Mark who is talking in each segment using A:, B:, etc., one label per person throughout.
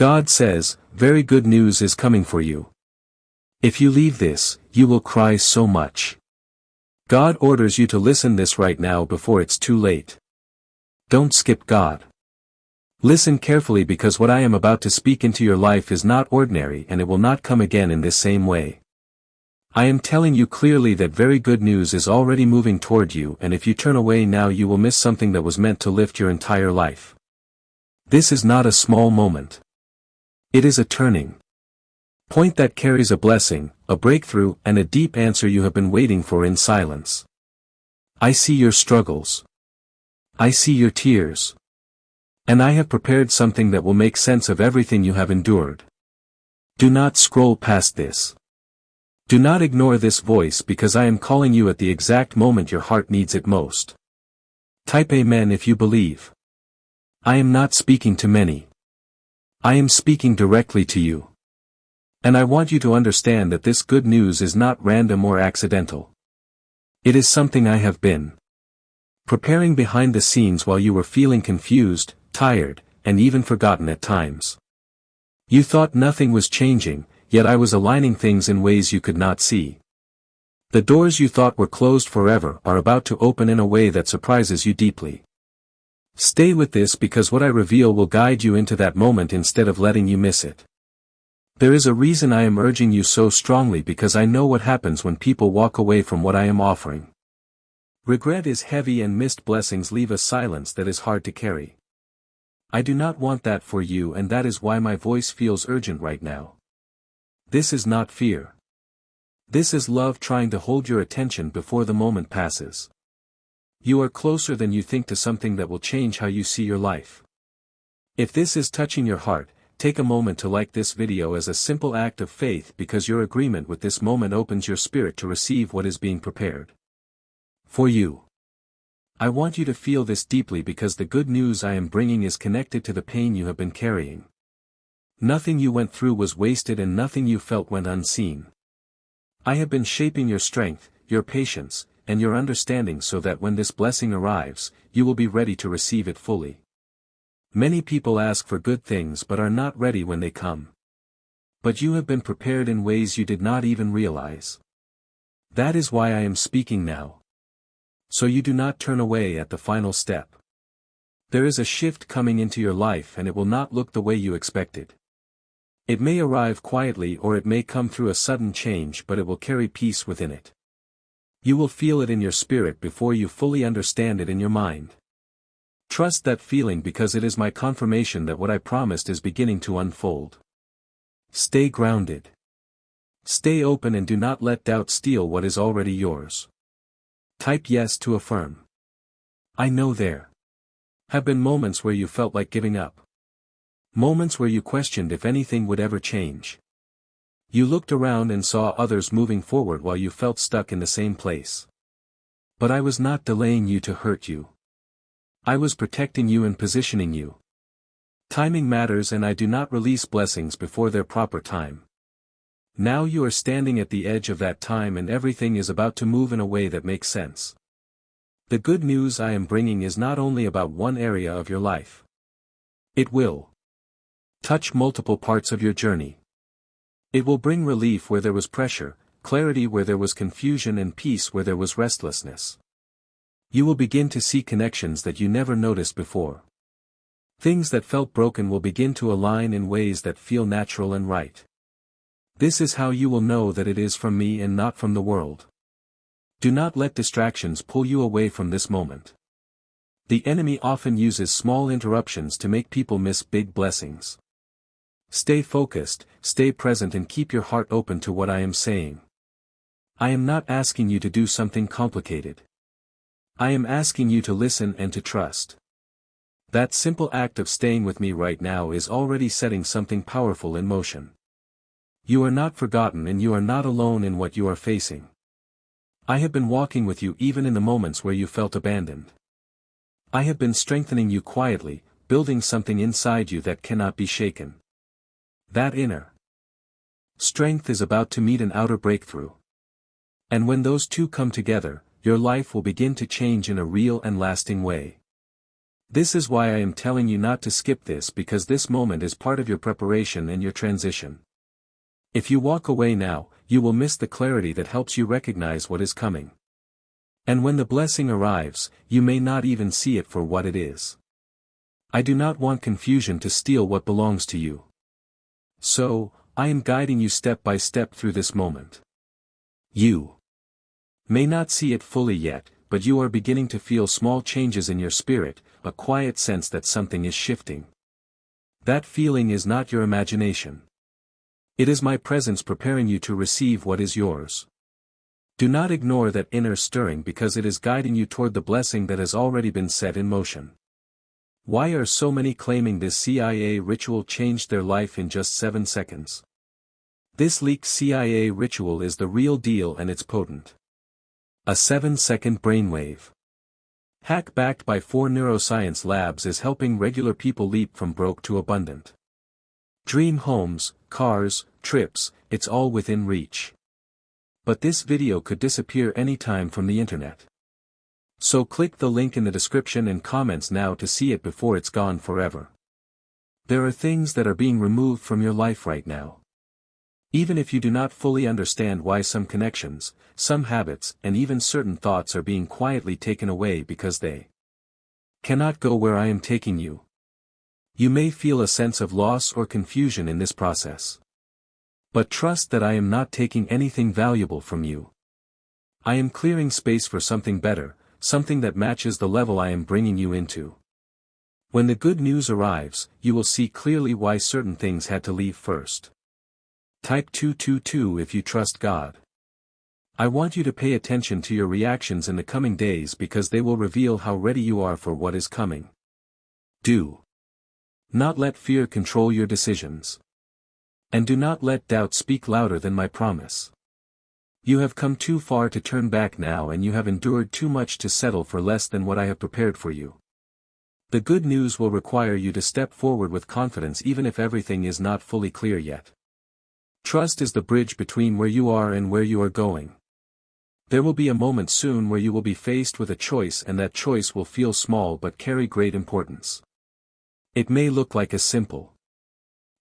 A: God says, very good news is coming for you. If you leave this, you will cry so much. God orders you to listen this right now before it's too late. Don't skip God. Listen carefully because what I am about to speak into your life is not ordinary and it will not come again in this same way. I am telling you clearly that very good news is already moving toward you, and if you turn away now you will miss something that was meant to lift your entire life. This is not a small moment. It is a turning point that carries a blessing, a breakthrough, and a deep answer you have been waiting for in silence. I see your struggles. I see your tears. And I have prepared something that will make sense of everything you have endured. Do not scroll past this. Do not ignore this voice because I am calling you at the exact moment your heart needs it most. Type Amen if you believe. I am not speaking to many. I am speaking directly to you. And I want you to understand that this good news is not random or accidental. It is something I have been preparing behind the scenes while you were feeling confused, tired, and even forgotten at times. You thought nothing was changing, yet I was aligning things in ways you could not see. The doors you thought were closed forever are about to open in a way that surprises you deeply. Stay with this because what I reveal will guide you into that moment instead of letting you miss it. There is a reason I am urging you so strongly because I know what happens when people walk away from what I am offering. Regret is heavy and missed blessings leave a silence that is hard to carry. I do not want that for you, and that is why my voice feels urgent right now. This is not fear. This is love trying to hold your attention before the moment passes. You are closer than you think to something that will change how you see your life. If this is touching your heart, take a moment to like this video as a simple act of faith because your agreement with this moment opens your spirit to receive what is being prepared for you. I want you to feel this deeply because the good news I am bringing is connected to the pain you have been carrying. Nothing you went through was wasted and nothing you felt went unseen. I have been shaping your strength, your patience, and your understanding so that when this blessing arrives, you will be ready to receive it fully. Many people ask for good things but are not ready when they come. But you have been prepared in ways you did not even realize. That is why I am speaking now. So you do not turn away at the final step. There is a shift coming into your life and it will not look the way you expected. It may arrive quietly or it may come through a sudden change, but it will carry peace within it. You will feel it in your spirit before you fully understand it in your mind. Trust that feeling because it is my confirmation that what I promised is beginning to unfold. Stay grounded. Stay open and do not let doubt steal what is already yours. Type yes to affirm. I know there have been moments where you felt like giving up. Moments where you questioned if anything would ever change. You looked around and saw others moving forward while you felt stuck in the same place. But I was not delaying you to hurt you. I was protecting you and positioning you. Timing matters and I do not release blessings before their proper time. Now you are standing at the edge of that time and everything is about to move in a way that makes sense. The good news I am bringing is not only about one area of your life. It will touch multiple parts of your journey. It will bring relief where there was pressure, clarity where there was confusion, and peace where there was restlessness. You will begin to see connections that you never noticed before. Things that felt broken will begin to align in ways that feel natural and right. This is how you will know that it is from me and not from the world. Do not let distractions pull you away from this moment. The enemy often uses small interruptions to make people miss big blessings. Stay focused, stay present, and keep your heart open to what I am saying. I am not asking you to do something complicated. I am asking you to listen and to trust. That simple act of staying with me right now is already setting something powerful in motion. You are not forgotten and you are not alone in what you are facing. I have been walking with you even in the moments where you felt abandoned. I have been strengthening you quietly, building something inside you that cannot be shaken. That inner strength is about to meet an outer breakthrough. And when those two come together, your life will begin to change in a real and lasting way. This is why I am telling you not to skip this, because this moment is part of your preparation and your transition. If you walk away now, you will miss the clarity that helps you recognize what is coming. And when the blessing arrives, you may not even see it for what it is. I do not want confusion to steal what belongs to you. So, I am guiding you step by step through this moment. You may not see it fully yet, but you are beginning to feel small changes in your spirit, a quiet sense that something is shifting. That feeling is not your imagination. It is my presence preparing you to receive what is yours. Do not ignore that inner stirring, because it is guiding you toward the blessing that has already been set in motion. Why are so many claiming this CIA ritual changed their life in just 7 seconds? This leaked CIA ritual is the real deal, and it's potent. A 7-second brainwave hack backed by 4 neuroscience labs is helping regular people leap from broke to abundant. Dream homes, cars, trips, it's all within reach. But this video could disappear anytime from the internet. So click the link in the description and comments now to see it before it's gone forever. There are things that are being removed from your life right now. Even if you do not fully understand why, some connections, some habits, and even certain thoughts are being quietly taken away because they cannot go where I am taking you. You may feel a sense of loss or confusion in this process. But trust that I am not taking anything valuable from you. I am clearing space for something better, something that matches the level I am bringing you into. When the good news arrives, you will see clearly why certain things had to leave first. Type 222 if you trust God. I want you to pay attention to your reactions in the coming days, because they will reveal how ready you are for what is coming. Do not let fear control your decisions. And do not let doubt speak louder than my promise. You have come too far to turn back now, and you have endured too much to settle for less than what I have prepared for you. The good news will require you to step forward with confidence, even if everything is not fully clear yet. Trust is the bridge between where you are and where you are going. There will be a moment soon where you will be faced with a choice, and that choice will feel small but carry great importance. It may look like a simple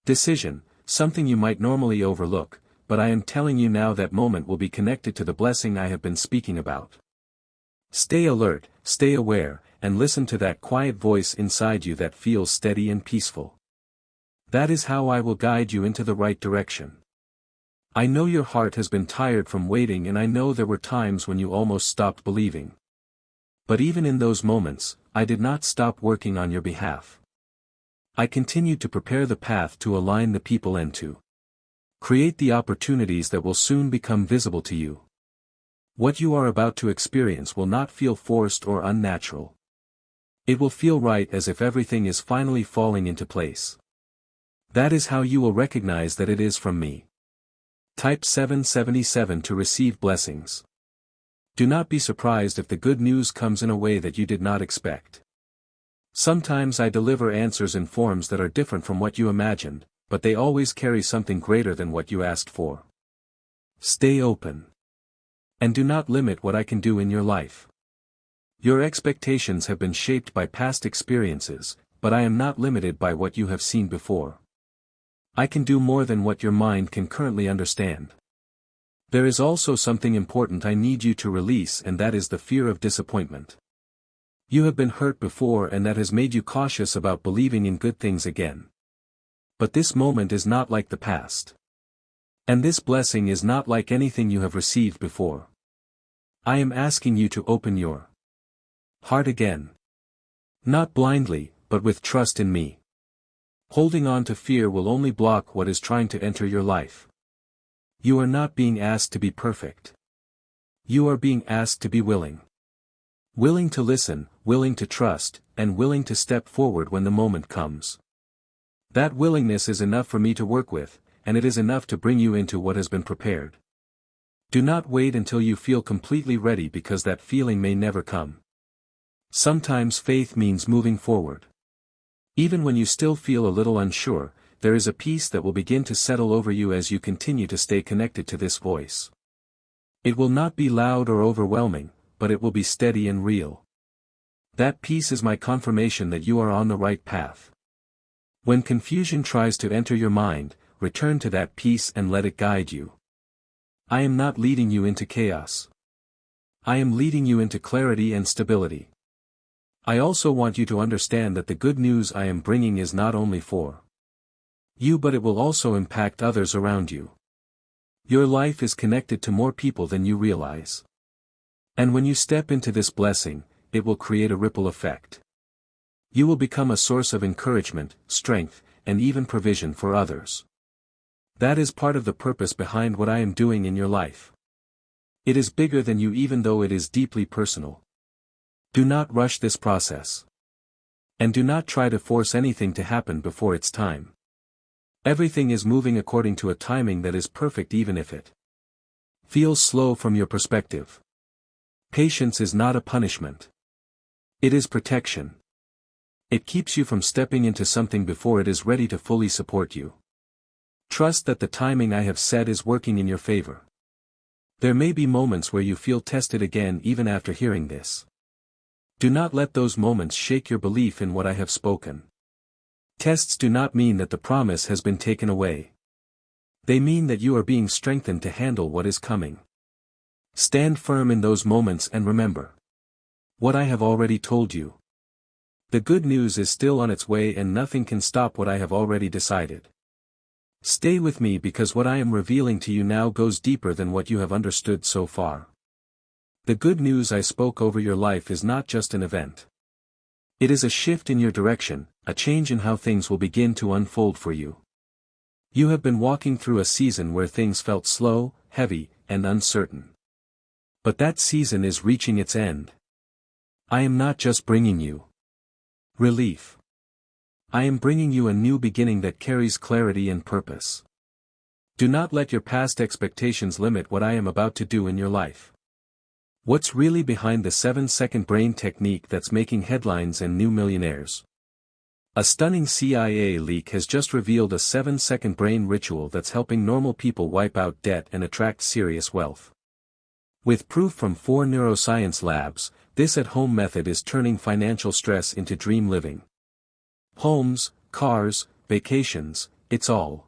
A: decision, something you might normally overlook, but I am telling you now that moment will be connected to the blessing I have been speaking about. Stay alert, stay aware, and listen to that quiet voice inside you that feels steady and peaceful. That is how I will guide you into the right direction. I know your heart has been tired from waiting, and I know there were times when you almost stopped believing. But even in those moments, I did not stop working on your behalf. I continued to prepare the path, to align the people, and to create the opportunities that will soon become visible to you. What you are about to experience will not feel forced or unnatural. It will feel right, as if everything is finally falling into place. That is how you will recognize that it is from me. Type 777 to receive blessings. Do not be surprised if the good news comes in a way that you did not expect. Sometimes I deliver answers in forms that are different from what you imagined, but they always carry something greater than what you asked for. Stay open. And do not limit what I can do in your life. Your expectations have been shaped by past experiences, but I am not limited by what you have seen before. I can do more than what your mind can currently understand. There is also something important I need you to release, and that is the fear of disappointment. You have been hurt before, and that has made you cautious about believing in good things again. But this moment is not like the past. And this blessing is not like anything you have received before. I am asking you to open your heart again. Not blindly, but with trust in me. Holding on to fear will only block what is trying to enter your life. You are not being asked to be perfect. You are being asked to be willing. Willing to listen, willing to trust, and willing to step forward when the moment comes. That willingness is enough for me to work with, and it is enough to bring you into what has been prepared. Do not wait until you feel completely ready, because that feeling may never come. Sometimes faith means moving forward. Even when you still feel a little unsure, there is a peace that will begin to settle over you as you continue to stay connected to this voice. It will not be loud or overwhelming, but it will be steady and real. That peace is my confirmation that you are on the right path. When confusion tries to enter your mind, return to that peace and let it guide you. I am not leading you into chaos. I am leading you into clarity and stability. I also want you to understand that the good news I am bringing is not only for you but it will also impact others around you. Your life is connected to more people than you realize. And when you step into this blessing, it will create a ripple effect. You will become a source of encouragement, strength, and even provision for others. That is part of the purpose behind what I am doing in your life. It is bigger than you even though it is deeply personal. Do not rush this process. And do not try to force anything to happen before its time. Everything is moving according to a timing that is perfect even if it feels slow from your perspective. Patience is not a punishment. It is protection. It keeps you from stepping into something before it is ready to fully support you. Trust that the timing I have set is working in your favor. There may be moments where you feel tested again even after hearing this. Do not let those moments shake your belief in what I have spoken. Tests do not mean that the promise has been taken away. They mean that you are being strengthened to handle what is coming. Stand firm in those moments and remember what I have already told you. The good news is still on its way and nothing can stop what I have already decided. Stay with me because what I am revealing to you now goes deeper than what you have understood so far. The good news I spoke over your life is not just an event. It is a shift in your direction, a change in how things will begin to unfold for you. You have been walking through a season where things felt slow, heavy, and uncertain. But that season is reaching its end. I am not just bringing you relief. I am bringing you a new beginning that carries clarity and purpose. Do not let your past expectations limit what I am about to do in your life. What's really behind the 7-second brain technique that's making headlines and new millionaires? A stunning CIA leak has just revealed a 7-second brain ritual that's helping normal people wipe out debt and attract serious wealth. With proof from 4 neuroscience labs, this at-home method is turning financial stress into dream living. Homes, cars, vacations, it's all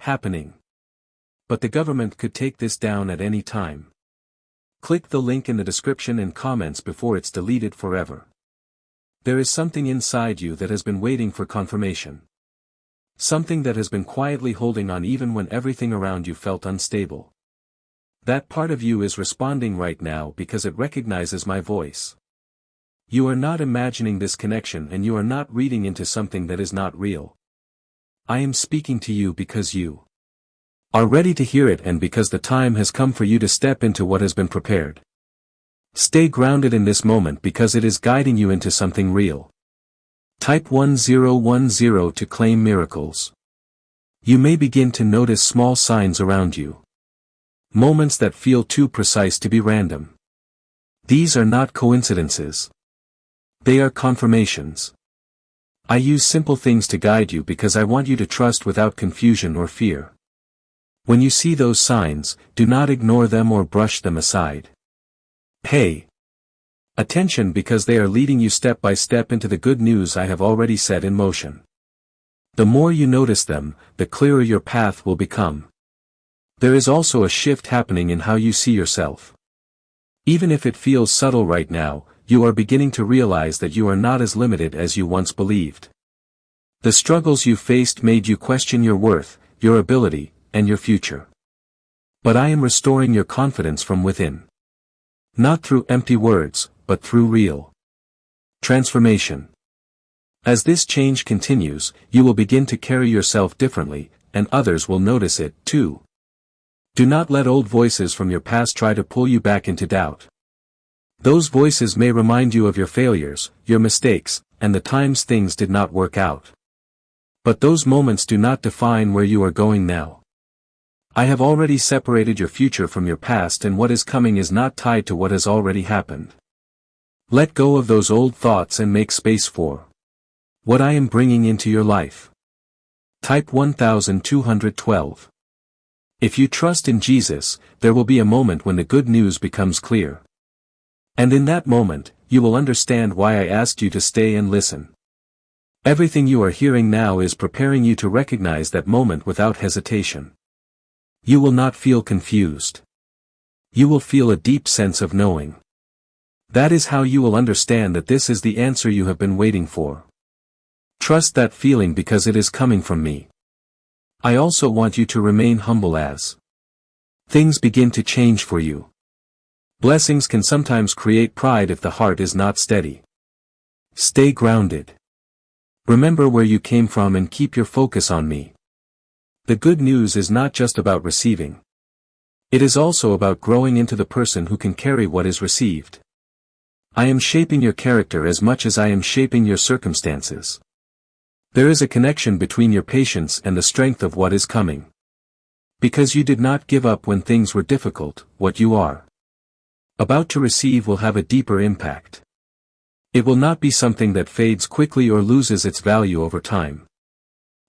A: happening. But the government could take this down at any time. Click the link in the description and comments before it's deleted forever. There is something inside you that has been waiting for confirmation. Something that has been quietly holding on even when everything around you felt unstable. That part of you is responding right now because it recognizes my voice. You are not imagining this connection and you are not reading into something that is not real. I am speaking to you because you are ready to hear it and because the time has come for you to step into what has been prepared. Stay grounded in this moment because it is guiding you into something real. Type 1010 to claim miracles. You may begin to notice small signs around you. Moments that feel too precise to be random. These are not coincidences. They are confirmations. I use simple things to guide you because I want you to trust without confusion or fear. When you see those signs, do not ignore them or brush them aside. Pay attention because they are leading you step by step into the good news I have already set in motion. The more you notice them, the clearer your path will become. There is also a shift happening in how you see yourself. Even if it feels subtle right now, you are beginning to realize that you are not as limited as you once believed. The struggles you faced made you question your worth, your ability, and your future. But I am restoring your confidence from within. Not through empty words, but through real transformation. As this change continues, you will begin to carry yourself differently, and others will notice it, too. Do not let old voices from your past try to pull you back into doubt. Those voices may remind you of your failures, your mistakes, and the times things did not work out. But those moments do not define where you are going now. I have already separated your future from your past and what is coming is not tied to what has already happened. Let go of those old thoughts and make space for what I am bringing into your life. Type 1212. If you trust in Jesus, there will be a moment when the good news becomes clear. And in that moment, you will understand why I asked you to stay and listen. Everything you are hearing now is preparing you to recognize that moment without hesitation. You will not feel confused. You will feel a deep sense of knowing. That is how you will understand that this is the answer you have been waiting for. Trust that feeling because it is coming from me. I also want you to remain humble as things begin to change for you. Blessings can sometimes create pride if the heart is not steady. Stay grounded. Remember where you came from and keep your focus on me. The good news is not just about receiving. It is also about growing into the person who can carry what is received. I am shaping your character as much as I am shaping your circumstances. There is a connection between your patience and the strength of what is coming. Because you did not give up when things were difficult, what you are about to receive will have a deeper impact. It will not be something that fades quickly or loses its value over time.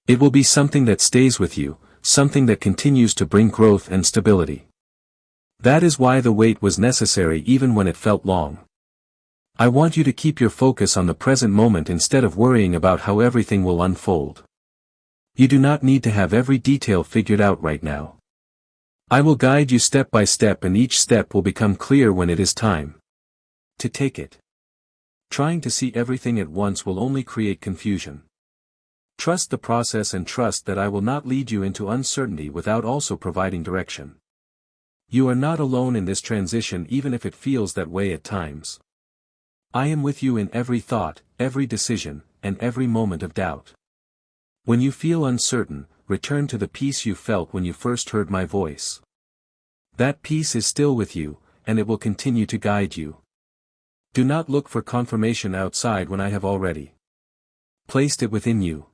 A: It will be something that stays with you, something that continues to bring growth and stability. That is why the wait was necessary even when it felt long. I want you to keep your focus on the present moment instead of worrying about how everything will unfold. You do not need to have every detail figured out right now. I will guide you step by step and each step will become clear when it is time to take it. Trying to see everything at once will only create confusion. Trust the process and trust that I will not lead you into uncertainty without also providing direction. You are not alone in this transition even if it feels that way at times. I am with you in every thought, every decision, and every moment of doubt. When you feel uncertain, return to the peace you felt when you first heard my voice. That peace is still with you, and it will continue to guide you. Do not look for confirmation outside when I have already placed it within you.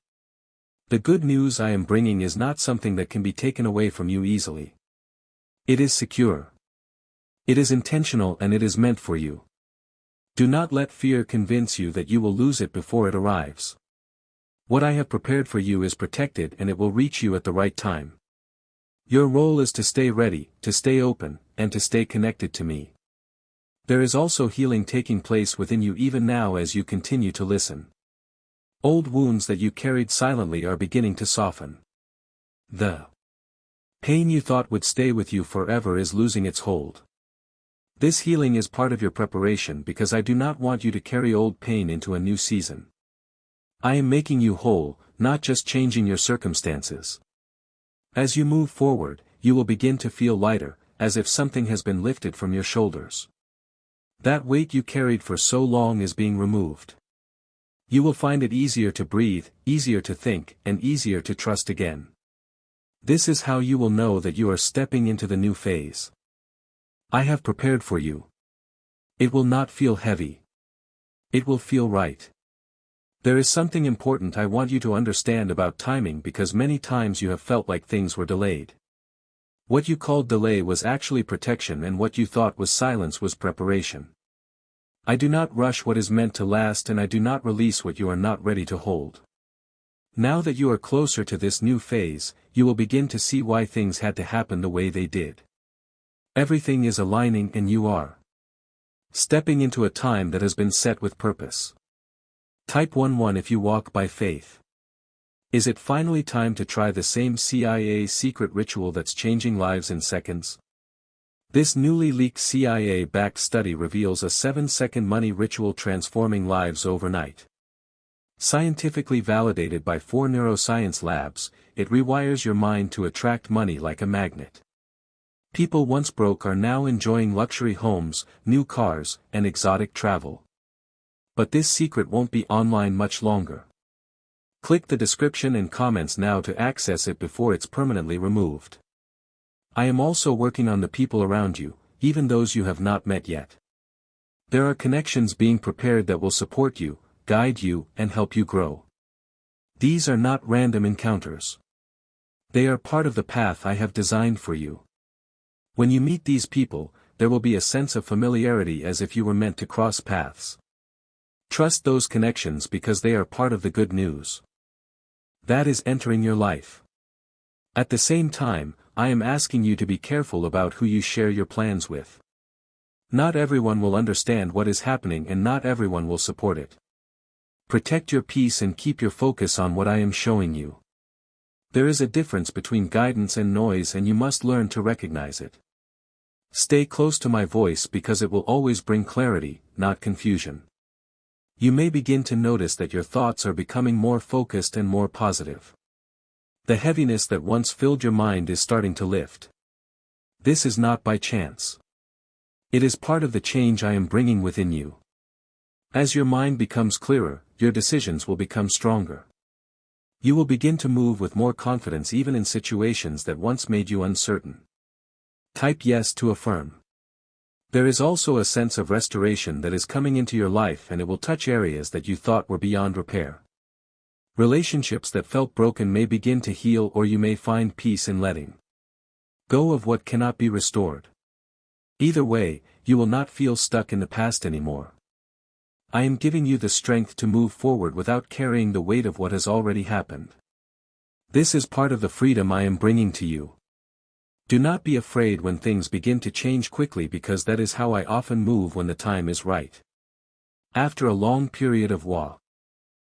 A: The good news I am bringing is not something that can be taken away from you easily. It is secure. It is intentional and it is meant for you. Do not let fear convince you that you will lose it before it arrives. What I have prepared for you is protected and it will reach you at the right time. Your role is to stay ready, to stay open, and to stay connected to me. There is also healing taking place within you even now as you continue to listen. Old wounds that you carried silently are beginning to soften. The pain you thought would stay with you forever is losing its hold. This healing is part of your preparation because I do not want you to carry old pain into a new season. I am making you whole, not just changing your circumstances. As you move forward, you will begin to feel lighter, as if something has been lifted from your shoulders. That weight you carried for so long is being removed. You will find it easier to breathe, easier to think, and easier to trust again. This is how you will know that you are stepping into the new phase I have prepared for you. It will not feel heavy. It will feel right. There is something important I want you to understand about timing because many times you have felt like things were delayed. What you called delay was actually protection and what you thought was silence was preparation. I do not rush what is meant to last and I do not release what you are not ready to hold. Now that you are closer to this new phase, you will begin to see why things had to happen the way they did. Everything is aligning and you are stepping into a time that has been set with purpose. Type 11 if you walk by faith. Is it finally time to try the same CIA secret ritual that's changing lives in seconds? This newly leaked CIA-backed study reveals a 7-second money ritual transforming lives overnight. Scientifically validated by 4 neuroscience labs, it rewires your mind to attract money like a magnet. People once broke are now enjoying luxury homes, new cars, and exotic travel. But this secret won't be online much longer. Click the description and comments now to access it before it's permanently removed. I am also working on the people around you, even those you have not met yet. There are connections being prepared that will support you, guide you, and help you grow. These are not random encounters. They are part of the path I have designed for you. When you meet these people, there will be a sense of familiarity as if you were meant to cross paths. Trust those connections because they are part of the good news that is entering your life. At the same time, I am asking you to be careful about who you share your plans with. Not everyone will understand what is happening and not everyone will support it. Protect your peace and keep your focus on what I am showing you. There is a difference between guidance and noise and you must learn to recognize it. Stay close to my voice because it will always bring clarity, not confusion. You may begin to notice that your thoughts are becoming more focused and more positive. The heaviness that once filled your mind is starting to lift. This is not by chance. It is part of the change I am bringing within you. As your mind becomes clearer, your decisions will become stronger. You will begin to move with more confidence even in situations that once made you uncertain. Type yes to affirm. There is also a sense of restoration that is coming into your life and it will touch areas that you thought were beyond repair. Relationships that felt broken may begin to heal or you may find peace in letting go of what cannot be restored. Either way, you will not feel stuck in the past anymore. I am giving you the strength to move forward without carrying the weight of what has already happened. This is part of the freedom I am bringing to you. Do not be afraid when things begin to change quickly because that is how I often move when the time is right. After a long period of